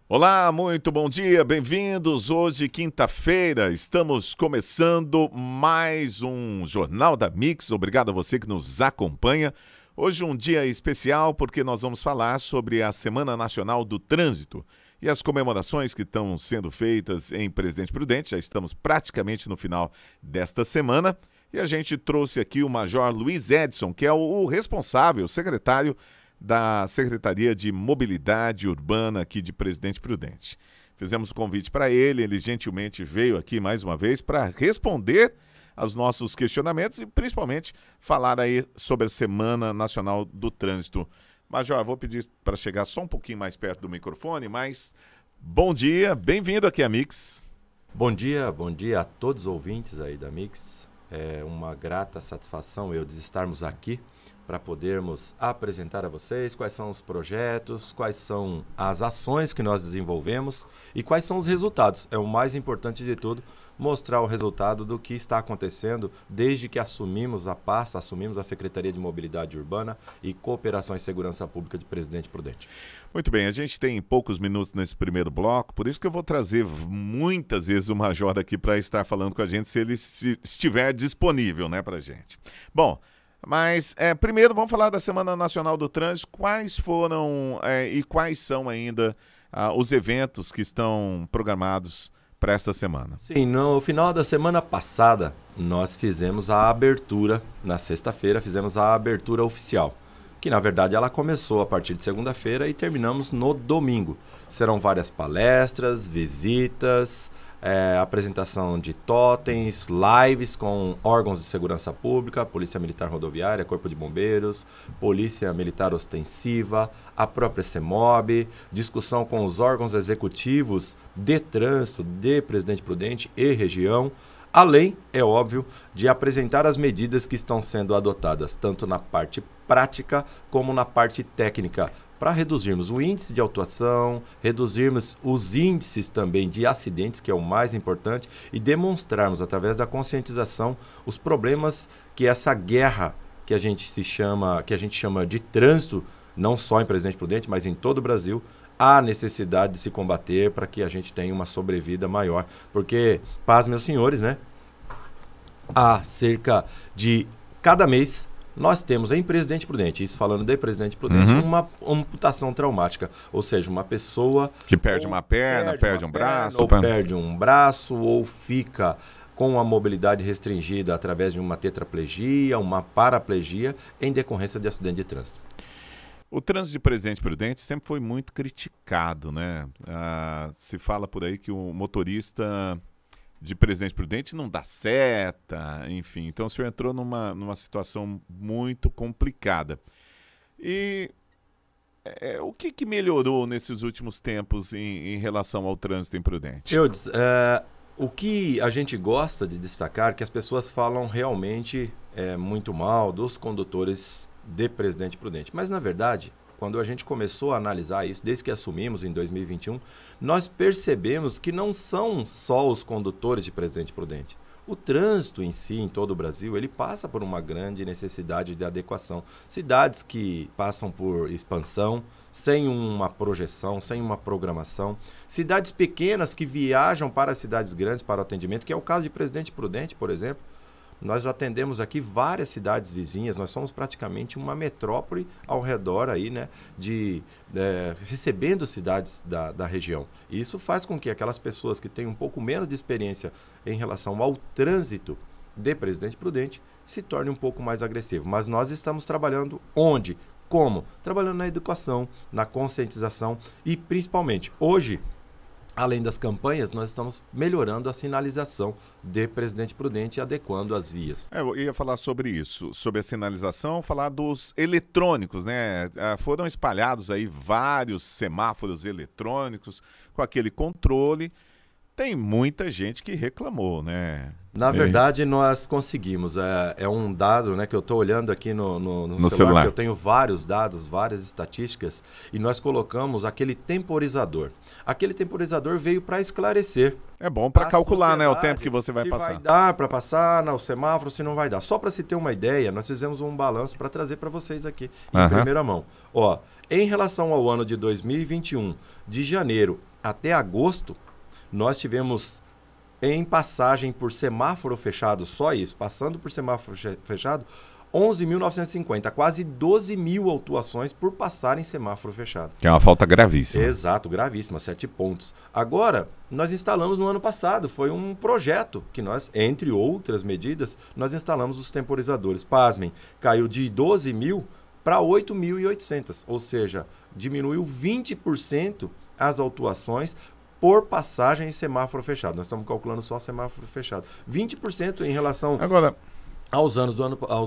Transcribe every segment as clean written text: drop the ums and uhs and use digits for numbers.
Olá, muito bom dia, bem-vindos. Hoje, quinta-feira, estamos começando mais um Jornal da Mix. Obrigado a você que nos acompanha. Hoje um dia especial porque nós vamos falar sobre a Semana Nacional do Trânsito e as comemorações que estão sendo feitas em Presidente Prudente. Já estamos praticamente no final desta semana e a gente trouxe aqui o Major Luiz Edson, que é o responsável, o secretário da Secretaria de Mobilidade Urbana aqui de Presidente Prudente. Fizemos o convite para ele, ele gentilmente veio aqui mais uma vez para responder aos nossos questionamentos e principalmente falar aí sobre a Semana Nacional do Trânsito. Major, vou pedir para chegar só um pouquinho mais perto do microfone, mas bom dia, bem-vindo aqui à Mix. Bom dia a todos os ouvintes aí da Mix. É uma grata satisfação eu de estarmos aqui para podermos apresentar a vocês quais são os projetos, quais são as ações que nós desenvolvemos e quais são os resultados. É o mais importante de tudo, mostrar o resultado do que está acontecendo desde que assumimos a pasta, assumimos a Secretaria de Mobilidade Urbana e Cooperação e Segurança Pública de Presidente Prudente. Muito bem, a gente tem poucos minutos nesse primeiro bloco, por isso que eu vou trazer muitas vezes o Major daqui para estar falando com a gente, se ele estiver disponível, né, para a gente. Bom, mas primeiro vamos falar da Semana Nacional do Trânsito. Quais foram e quais são ainda os eventos que estão programados para esta semana? Sim, no final da semana passada nós fizemos a abertura, na sexta-feira fizemos a abertura oficial, que na verdade ela começou a partir de segunda-feira e terminamos no domingo. Serão várias palestras, visitas, apresentação de totens, lives com órgãos de segurança pública, Polícia Militar Rodoviária, Corpo de Bombeiros, Polícia Militar Ostensiva, a própria CEMOB, discussão com os órgãos executivos de trânsito de Presidente Prudente e região, além, é óbvio, de apresentar as medidas que estão sendo adotadas, tanto na parte prática como na parte técnica, para reduzirmos o índice de autuação, reduzirmos os índices também de acidentes, que é o mais importante, e demonstrarmos, através da conscientização, os problemas que essa guerra que a gente chama de trânsito, não só em Presidente Prudente, mas em todo o Brasil, há necessidade de se combater para que a gente tenha uma sobrevida maior. Porque, paz, meus senhores, né? Há cerca de cada mês nós temos em Presidente Prudente, isso falando de Presidente Prudente, uma amputação traumática, ou seja, uma pessoa que perde uma perna, perde um braço, ou perde um braço, ou fica com a mobilidade restringida através de uma tetraplegia, uma paraplegia, em decorrência de acidente de trânsito. O trânsito de Presidente Prudente sempre foi muito criticado, né? Se fala por aí que o motorista de Presidente Prudente não dá seta, enfim. Então o senhor entrou numa situação muito complicada. E o que melhorou nesses últimos tempos em relação ao trânsito em Prudente? O que a gente gosta de destacar é que as pessoas falam realmente muito mal dos condutores de Presidente Prudente. Mas, na verdade, quando a gente começou a analisar isso, desde que assumimos em 2021, nós percebemos que não são só os condutores de Presidente Prudente. O trânsito em si, em todo o Brasil, ele passa por uma grande necessidade de adequação. Cidades que passam por expansão, sem uma projeção, sem uma programação. Cidades pequenas que viajam para cidades grandes para o atendimento, que é o caso de Presidente Prudente, por exemplo. Nós atendemos aqui várias cidades vizinhas, nós somos praticamente uma metrópole ao redor aí, né, recebendo cidades da região. E isso faz com que aquelas pessoas que têm um pouco menos de experiência em relação ao trânsito de Presidente Prudente se tornem um pouco mais agressivo. Mas nós estamos trabalhando onde? Como? Trabalhando na educação, na conscientização e principalmente hoje, além das campanhas, nós estamos melhorando a sinalização de Presidente Prudente e adequando as vias. Eu ia falar sobre isso, sobre a sinalização, falar dos eletrônicos, né? Foram espalhados aí vários semáforos eletrônicos com aquele controle. Tem muita gente que reclamou, né? Na verdade, nós conseguimos. É um dado, né, que eu estou olhando aqui no celular, que eu tenho vários dados, várias estatísticas, e nós colocamos aquele temporizador. Aquele temporizador veio para esclarecer. É bom para calcular, né, o tempo que você vai passar. Se vai dar para passar no semáforo, se não vai dar. Só para se ter uma ideia, nós fizemos um balanço para trazer para vocês aqui em primeira mão. Ó, em relação ao ano de 2021, de janeiro Até agosto, nós tivemos em passagem por semáforo fechado, só isso, passando por semáforo fechado, 11.950, quase 12 mil autuações por passar em semáforo fechado. Que é uma falta gravíssima. Exato, gravíssima, 7 pontos. Agora, nós instalamos no ano passado, foi um projeto que nós, entre outras medidas, nós instalamos os temporizadores. Pasmem, caiu de 12 mil para 8.800, ou seja, diminuiu 20% as autuações por passagem em semáforo fechado. Nós estamos calculando só semáforo fechado. 20% em relação Agora, aos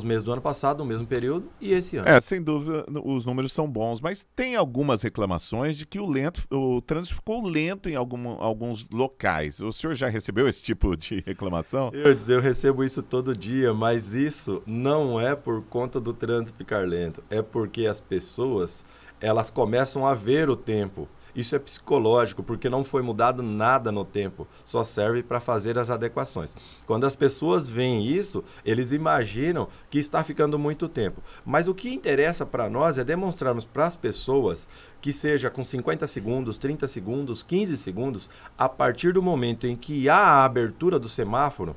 meses do ano passado, no mesmo período, e esse ano. sem dúvida, os números são bons, mas tem algumas reclamações de que o trânsito ficou lento em alguns locais. O senhor já recebeu esse tipo de reclamação? Eu recebo isso todo dia, mas isso não é por conta do trânsito ficar lento, é porque as pessoas, elas começam a ver o tempo. Isso é psicológico, porque não foi mudado nada no tempo, só serve para fazer as adequações. Quando as pessoas veem isso, eles imaginam que está ficando muito tempo. Mas o que interessa para nós é demonstrarmos para as pessoas que seja com 50 segundos, 30 segundos, 15 segundos, a partir do momento em que há a abertura do semáforo,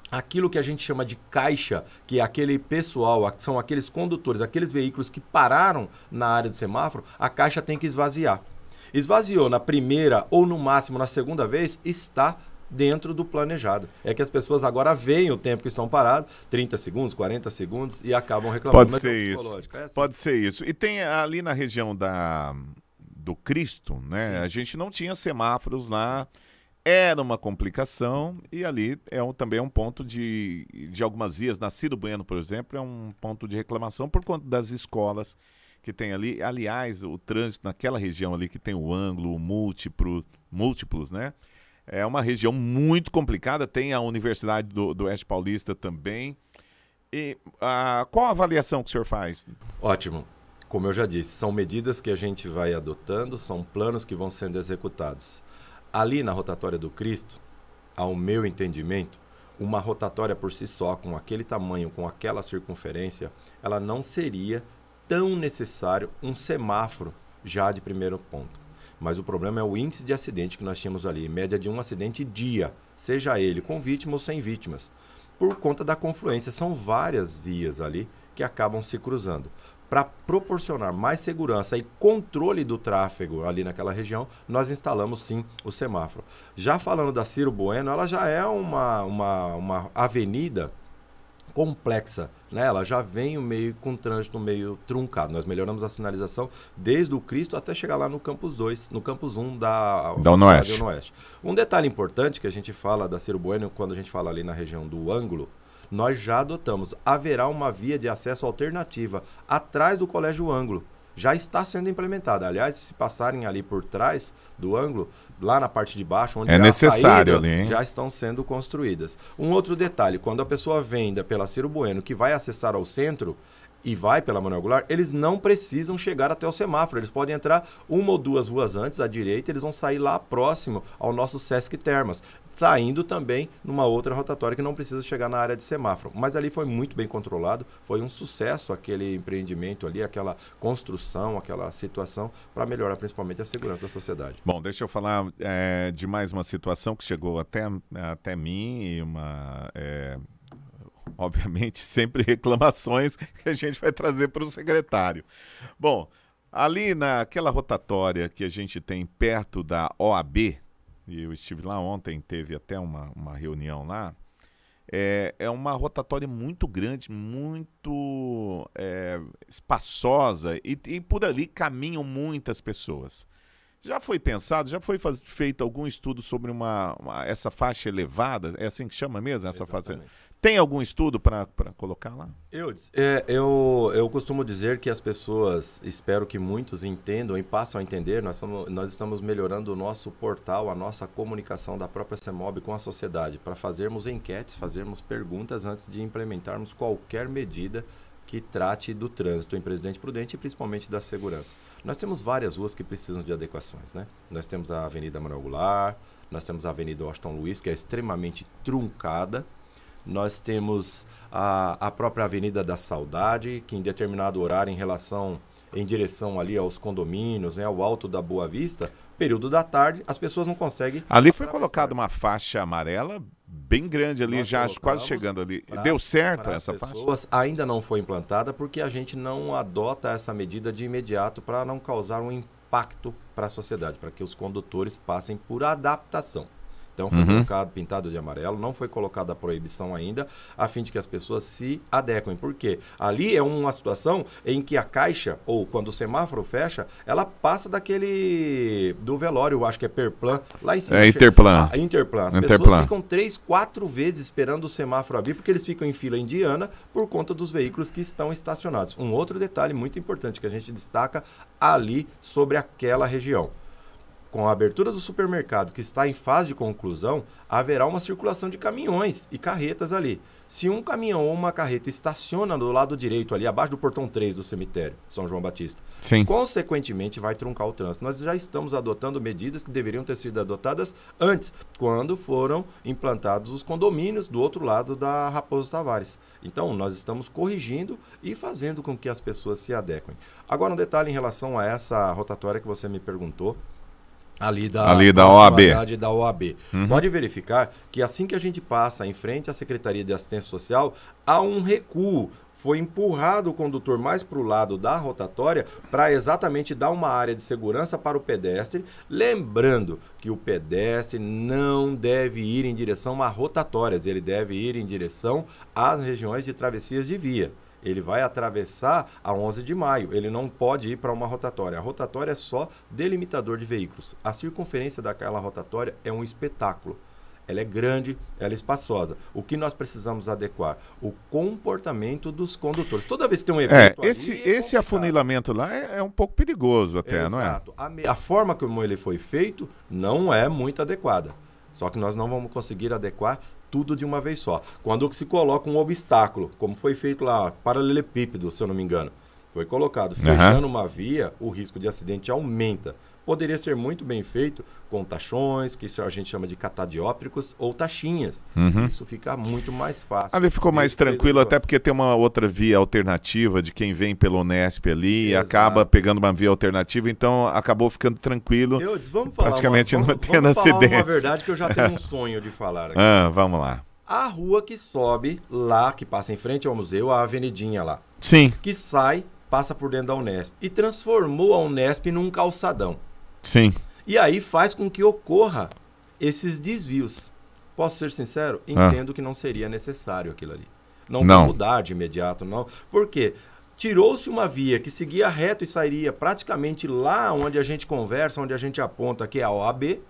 aquilo que a gente chama de caixa, que é aquele pessoal, são aqueles condutores, aqueles veículos que pararam na área do semáforo, a caixa tem que esvaziar. Esvaziou na primeira ou no máximo na segunda vez, está dentro do planejado. É que as pessoas agora veem o tempo que estão parados, 30 segundos, 40 segundos, e acabam reclamando. Pode ser isso. Assim. Pode ser isso. E tem ali na região do Cristo, né? Sim. A gente não tinha semáforos lá. Era uma complicação e ali também é um ponto de algumas vias. Na Ciro Bueno, por exemplo, é um ponto de reclamação por conta das escolas que tem ali. Aliás, o trânsito naquela região ali que tem o ângulo, múltiplos, né? É uma região muito complicada. Tem a Universidade do Oeste Paulista também. E qual a avaliação que o senhor faz? Ótimo. Como eu já disse, são medidas que a gente vai adotando, são planos que vão sendo executados. Ali na rotatória do Cristo, ao meu entendimento, uma rotatória por si só, com aquele tamanho, com aquela circunferência, ela não seria tão necessário um semáforo já de primeiro ponto. Mas o problema é o índice de acidente que nós tínhamos ali, média de um acidente dia, seja ele com vítima ou sem vítimas. Por conta da confluência, são várias vias ali que acabam se cruzando. Para proporcionar mais segurança e controle do tráfego ali naquela região, nós instalamos sim o semáforo. Já falando da Ciro Bueno, ela já é uma avenida complexa, né? Ela já vem com trânsito meio truncado. Nós melhoramos a sinalização desde o Cristo até chegar lá no Campus 2, no Campus 1 da Unoeste. Um detalhe importante que a gente fala da Ciro Bueno, quando a gente fala ali na região do ângulo, nós já adotamos. Haverá uma via de acesso alternativa atrás do Colégio Ângulo. Já está sendo implementada. Aliás, se passarem ali por trás do ângulo, lá na parte de baixo, onde é necessário saída, ali, hein? já estão sendo construídas. Um outro detalhe, quando a pessoa vem pela Ciro Bueno, que vai acessar ao centro e vai pela Manuel Goulart, eles não precisam chegar até o semáforo. Eles podem entrar uma ou duas ruas antes, à direita, eles vão sair lá próximo ao nosso Sesc Termas, saindo também numa outra rotatória que não precisa chegar na área de semáforo. Mas ali foi muito bem controlado, foi um sucesso aquele empreendimento ali, aquela construção, aquela situação, para melhorar principalmente a segurança da sociedade. Bom, deixa eu falar de mais uma situação que chegou até mim e obviamente, sempre reclamações que a gente vai trazer para o secretário. Bom, ali naquela rotatória que a gente tem perto da OAB, e eu estive lá ontem, teve até uma reunião lá, é uma rotatória muito grande, muito espaçosa, e por ali caminham muitas pessoas. Já foi pensado, já foi feito algum estudo sobre essa faixa elevada? É assim que chama mesmo? Essa faixa? Tem algum estudo para colocar lá? Eu costumo dizer que as pessoas, espero que muitos entendam e passem a entender, nós estamos melhorando o nosso portal, a nossa comunicação da própria CEMOB com a sociedade, para fazermos enquetes, fazermos perguntas antes de implementarmos qualquer medida que trate do trânsito em Presidente Prudente e principalmente da segurança. Nós temos várias ruas que precisam de adequações, né? Nós temos a Avenida Manuel Goulart, nós temos a Avenida Washington Luiz, que é extremamente truncada. Nós temos a própria Avenida da Saudade, que em determinado horário, em relação em direção ali aos condomínios, né, ao Alto da Boa Vista, período da tarde, as pessoas não conseguem Ali foi colocada uma faixa amarela bem grande ali, já quase chegando ali. Deu certo essa faixa? Ainda não foi implantada porque a gente não adota essa medida de imediato para não causar um impacto para a sociedade, para que os condutores passem por adaptação. Então foi colocado, pintado de amarelo, não foi colocada a proibição ainda, a fim de que as pessoas se adequem. Por quê? Ali é uma situação em que a caixa, ou quando o semáforo fecha, ela passa do velório, acho que é Perplan, lá em cima. É Interplan. Interplan. As pessoas ficam 3, 4 vezes esperando o semáforo abrir, porque eles ficam em fila indiana por conta dos veículos que estão estacionados. Um outro detalhe muito importante que a gente destaca ali sobre aquela região. Com a abertura do supermercado, que está em fase de conclusão, haverá uma circulação de caminhões e carretas ali. Se um caminhão ou uma carreta estaciona do lado direito, ali abaixo do portão 3 do cemitério São João Batista, consequentemente vai truncar o trânsito. Nós já estamos adotando medidas que deveriam ter sido adotadas antes, quando foram implantados os condomínios do outro lado da Raposo Tavares. Então, nós estamos corrigindo e fazendo com que as pessoas se adequem. Agora, um detalhe em relação a essa rotatória que você me perguntou, ali da OAB. Da OAB. Pode verificar que assim que a gente passa em frente à Secretaria de Assistência Social, há um recuo. Foi empurrado o condutor mais para o lado da rotatória para exatamente dar uma área de segurança para o pedestre, lembrando que o pedestre não deve ir em direção a rotatórias, ele deve ir em direção às regiões de travessias de via. Ele vai atravessar a 11 de maio, ele não pode ir para uma rotatória. A rotatória é só delimitador de veículos. A circunferência daquela rotatória é um espetáculo. Ela é grande, ela é espaçosa. O que nós precisamos adequar? O comportamento dos condutores. Toda vez que tem um evento esse afunilamento lá é um pouco perigoso até, não é? Exato. A forma como ele foi feito não é muito adequada. Só que nós não vamos conseguir adequar tudo de uma vez só. Quando se coloca um obstáculo, como foi feito lá, paralelepípedo, se eu não me engano, foi colocado, fechando uma via, o risco de acidente aumenta. Poderia ser muito bem feito com tachões, que a gente chama de catadióptricos, ou taxinhas. Isso fica muito mais fácil. Ali ficou mais tranquilo, até porque tem uma outra via alternativa de quem vem pelo Unesp ali e acaba pegando uma via alternativa, então acabou ficando tranquilo. Praticamente não tendo acidente. Vamos falar uma verdade que eu já tenho um sonho de falar aqui. Vamos lá. A rua que sobe lá, que passa em frente ao museu, a avenidinha lá. Sim. Que sai, passa por dentro da Unesp e transformou a Unesp num calçadão. Sim. E aí faz com que ocorra esses desvios. Posso ser sincero? Entendo que não seria necessário aquilo ali. Não vai mudar de imediato, não. Por quê? Tirou-se uma via que seguia reto e sairia praticamente lá onde a gente conversa, onde a gente aponta que é a OAB,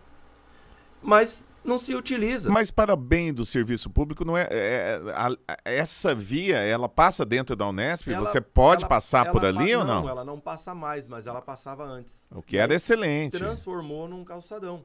mas não se utiliza. Mas para bem do serviço público, não essa via, ela passa dentro da Unesp? Você pode passar por ali ou não? Não, ela não passa mais, mas ela passava antes. O que era excelente. Transformou num calçadão.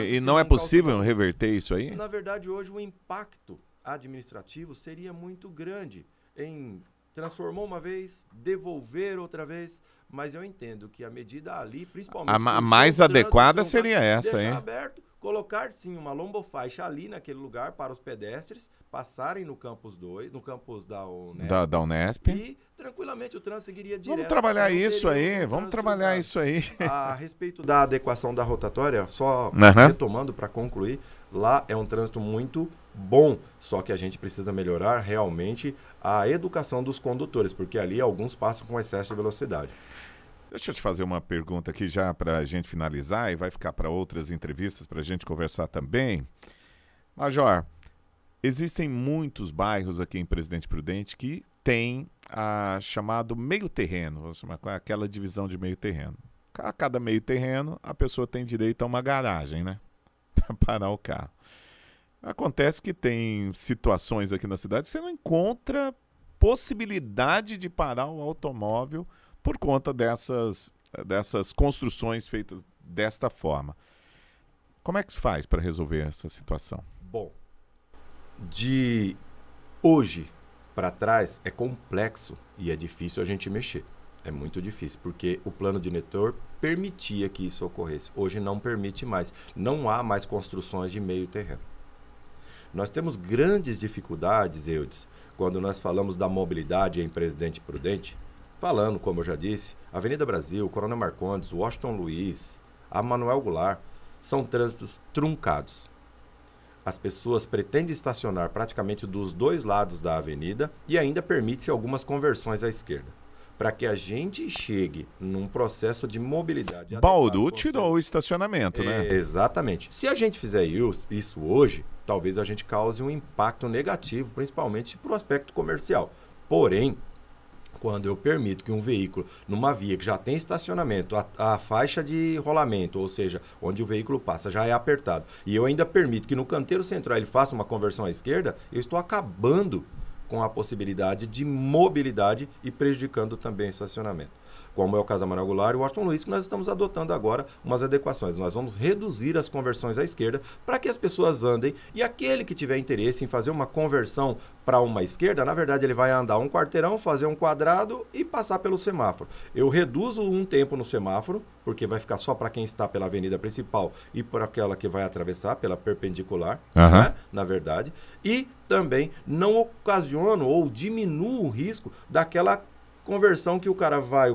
E não é possível reverter isso aí? Na verdade, hoje o impacto administrativo seria muito grande em transformou uma vez, devolver outra vez, mas eu entendo que a medida ali, principalmente... A mais adequada seria essa, hein? Deixar aberto, colocar sim uma lombofaixa ali naquele lugar para os pedestres passarem no campus 2, no campus da Unesp. Da Unesp. E tranquilamente o trânsito seguiria direto. Vamos trabalhar isso aí, vamos trabalhar isso aí. A respeito da adequação da rotatória, só retomando para concluir, lá é um trânsito muito bom, só que a gente precisa melhorar realmente a educação dos condutores, porque ali alguns passam com excesso de velocidade. Deixa eu te fazer uma pergunta aqui já para a gente finalizar e vai ficar para outras entrevistas para a gente conversar também. Major, existem muitos bairros aqui em Presidente Prudente que tem a chamado meio terreno, aquela divisão de meio terreno. A cada meio terreno a pessoa tem direito a uma garagem, né? Para parar o carro. Acontece que tem situações aqui na cidade que você não encontra possibilidade de parar o automóvel por conta dessas construções feitas desta forma. Como é que se faz para resolver essa situação? Bom, de hoje para trás é complexo e é difícil a gente mexer. É muito difícil, porque o plano diretor permitia que isso ocorresse. Hoje não permite mais. Não há mais construções de meio terreno. Nós temos grandes dificuldades, Eudes, quando nós falamos da mobilidade em Presidente Prudente, falando, como eu já disse, Avenida Brasil, Coronel Marcondes, Washington Luiz, a Manuel Goulart, são trânsitos truncados. As pessoas pretendem estacionar praticamente dos dois lados da avenida e ainda permite-se algumas conversões à esquerda. Para que a gente chegue num processo de mobilidade... Bauru tirou o estacionamento, né? Exatamente. Se a gente fizer isso hoje, talvez a gente cause um impacto negativo, principalmente para o aspecto comercial. Porém, quando eu permito que um veículo, numa via que já tem estacionamento, a faixa de rolamento, ou seja, onde o veículo passa, já é apertado, e eu ainda permito que no canteiro central ele faça uma conversão à esquerda, eu estou acabando com a possibilidade de mobilidade e prejudicando também o estacionamento. Como é o caso da Manuel Goulart e o Washington Luiz, que nós estamos adotando agora umas adequações. Nós vamos reduzir as conversões à esquerda para que as pessoas andem, e aquele que tiver interesse em fazer uma conversão para uma esquerda, na verdade ele vai andar um quarteirão, fazer um quadrado e passar pelo semáforo. Eu reduzo um tempo no semáforo, porque vai ficar só para quem está pela avenida principal e para aquela que vai atravessar pela perpendicular, né, na verdade, e também não ocasiono ou diminuo o risco daquela conversão que o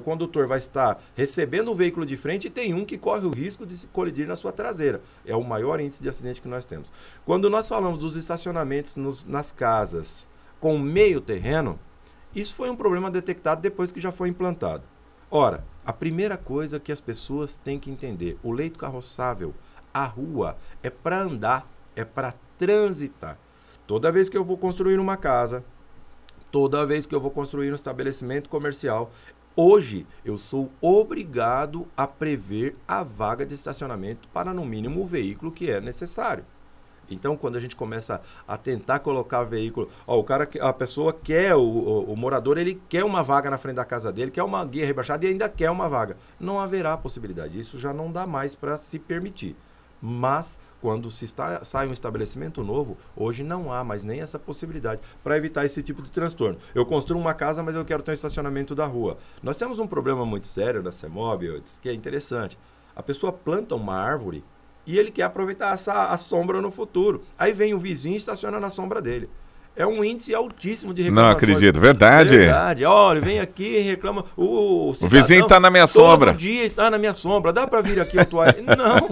condutor vai estar recebendo o veículo de frente e tem um que corre o risco de se colidir na sua traseira. É o maior índice de acidente que nós temos. Quando nós falamos dos estacionamentos nas casas com meio terreno, isso foi um problema detectado depois que já foi implantado. Ora, a primeira coisa que as pessoas têm que entender, o leito carroçável, a rua, é para andar, é para transitar. Toda vez que eu vou construir uma casa, toda vez que eu vou construir um estabelecimento comercial, hoje eu sou obrigado a prever a vaga de estacionamento para, no mínimo, o veículo que é necessário. Então, quando a gente começa a tentar colocar veículo... a pessoa quer, o morador, ele quer uma vaga na frente da casa dele, quer uma guia rebaixada e ainda quer uma vaga. Não haverá possibilidade. Isso já não dá mais para se permitir. Mas, quando sai um estabelecimento novo, hoje não há mais nem essa possibilidade para evitar esse tipo de transtorno. Eu construo uma casa, mas eu quero ter um estacionamento da rua. Nós temos um problema muito sério na CEMOB, que é interessante. A pessoa planta uma árvore e ele quer aproveitar a sombra no futuro. Aí vem o vizinho e estaciona na sombra dele. É um índice altíssimo de reclamações. Não acredito, verdade. Verdade. Olha, vem aqui e reclama. O vizinho está na minha sombra. Todo dia está na minha sombra. Dá para vir aqui atuar? Não.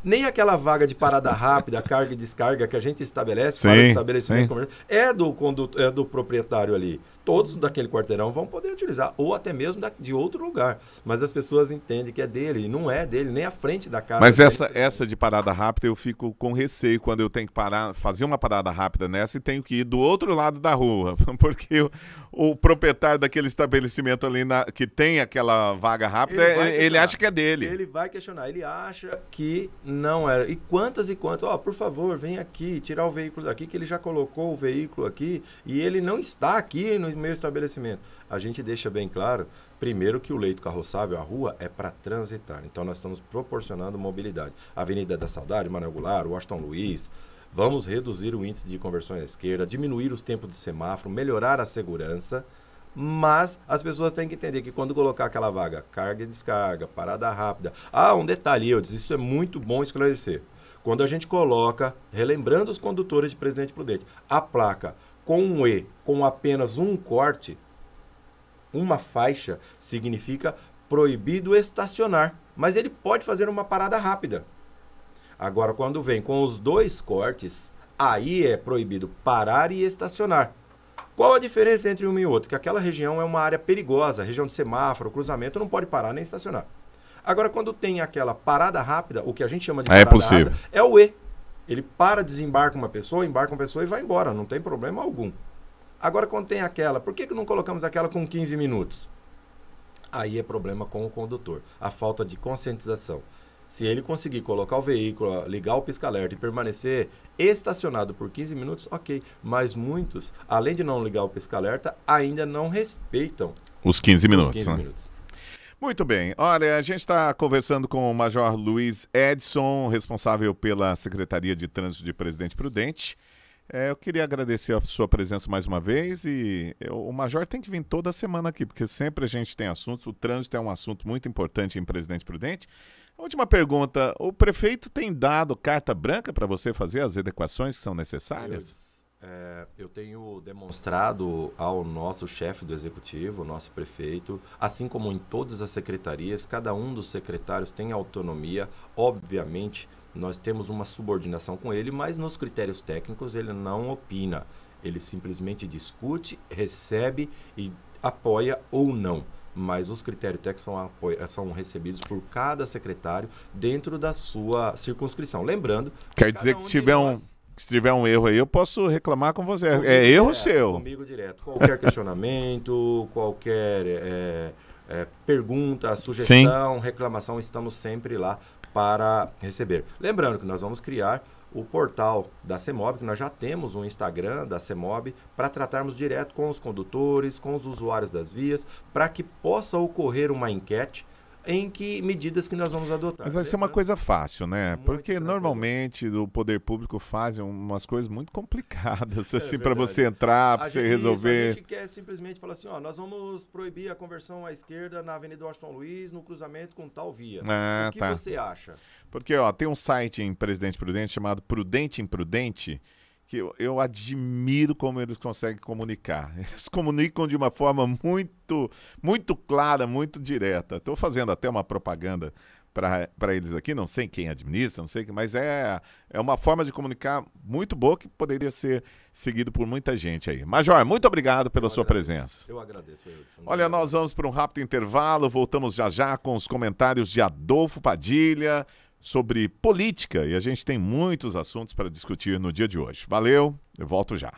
Nem aquela vaga de parada rápida, carga e descarga que a gente estabelece para o estabelecimento comercial é do proprietário ali. Todos daquele quarteirão vão poder utilizar, ou até mesmo de outro lugar. Mas as pessoas entendem que é dele, e não é dele, nem a frente da casa. Mas essa de parada rápida eu fico com receio quando eu tenho que fazer uma parada rápida nessa e tenho que ir do outro lado da rua, porque o proprietário daquele estabelecimento ali que tem aquela vaga rápida, ele acha que é dele. Ele vai questionar, ele acha que não é. E quantas, por favor, vem aqui, tirar o veículo daqui, que ele já colocou o veículo aqui e ele não está aqui no meu estabelecimento. A gente deixa bem claro, primeiro, que o leito carroçável, a rua, é para transitar. Então, nós estamos proporcionando mobilidade. Avenida da Saudade, Manuel Goulart, Washington Luiz. Vamos reduzir o índice de conversão à esquerda, diminuir os tempos de semáforo, melhorar a segurança, mas as pessoas têm que entender que quando colocar aquela vaga, carga e descarga, parada rápida... um detalhe, isso é muito bom esclarecer. Quando a gente coloca, relembrando os condutores de Presidente Prudente, a placa com um E, com apenas um corte, uma faixa, significa proibido estacionar, mas ele pode fazer uma parada rápida. Agora, quando vem com os dois cortes, aí é proibido parar e estacionar. Qual a diferença entre um e outro? Que aquela região é uma área perigosa, região de semáforo, cruzamento, não pode parar nem estacionar. Agora, quando tem aquela parada rápida, o que a gente chama de parada rápida, é o E. Ele para, desembarca uma pessoa, embarca uma pessoa e vai embora, não tem problema algum. Agora, quando tem aquela, por que não colocamos aquela com 15 minutos? Aí é problema com o condutor, a falta de conscientização. Se ele conseguir colocar o veículo, ligar o pisca-alerta e permanecer estacionado por 15 minutos, ok. Mas muitos, além de não ligar o pisca-alerta, ainda não respeitam os 15 minutos. Os 15 minutos. Muito bem. Olha, a gente está conversando com o Major Luiz Edson, responsável pela Secretaria de Trânsito de Presidente Prudente. Eu queria agradecer a sua presença mais uma vez e o Major tem que vir toda semana aqui, porque sempre a gente tem assuntos, o trânsito é um assunto muito importante em Presidente Prudente. Última pergunta, o prefeito tem dado carta branca para você fazer as adequações que são necessárias? Eu tenho demonstrado ao nosso chefe do executivo, nosso prefeito, assim como em todas as secretarias, cada um dos secretários tem autonomia. Obviamente, nós temos uma subordinação com ele, mas nos critérios técnicos ele não opina. Ele simplesmente discute, recebe e apoia ou não. Mas os critérios técnicos são recebidos por cada secretário dentro da sua circunscrição. Lembrando... Quer dizer que se tiver um erro aí, eu posso reclamar com você. É erro seu. Comigo direto. Qualquer questionamento, qualquer pergunta, sugestão, reclamação, estamos sempre lá para receber. Lembrando que nós vamos criar o portal da CEMOB, que nós já temos um Instagram da CEMOB, para tratarmos direto com os condutores, com os usuários das vias, para que possa ocorrer uma enquete em que medidas que nós vamos adotar. Mas vai ser uma coisa fácil, né? Muito Porque tranquilo. Normalmente o poder público faz umas coisas muito complicadas, assim, para verdade. você entrar, para você resolver. A gente quer simplesmente falar assim, ó, nós vamos proibir a conversão à esquerda na Avenida Washington Luiz, no cruzamento com tal via. Ah, o que tá. você acha? Porque, ó, tem um site em Presidente Prudente chamado Prudente Imprudente, que eu admiro como eles conseguem comunicar. Eles comunicam de uma forma muito clara, muito direta. Estou fazendo até uma propaganda para eles aqui, não sei quem administra, não sei quem, mas é uma forma de comunicar muito boa que poderia ser seguido por muita gente aí. Major, muito obrigado pela sua presença. Eu agradeço, Edson. Olha, nós vamos para um rápido intervalo, voltamos já com os comentários de Adolfo Padilha sobre política, e a gente tem muitos assuntos para discutir no dia de hoje. Valeu, eu volto já.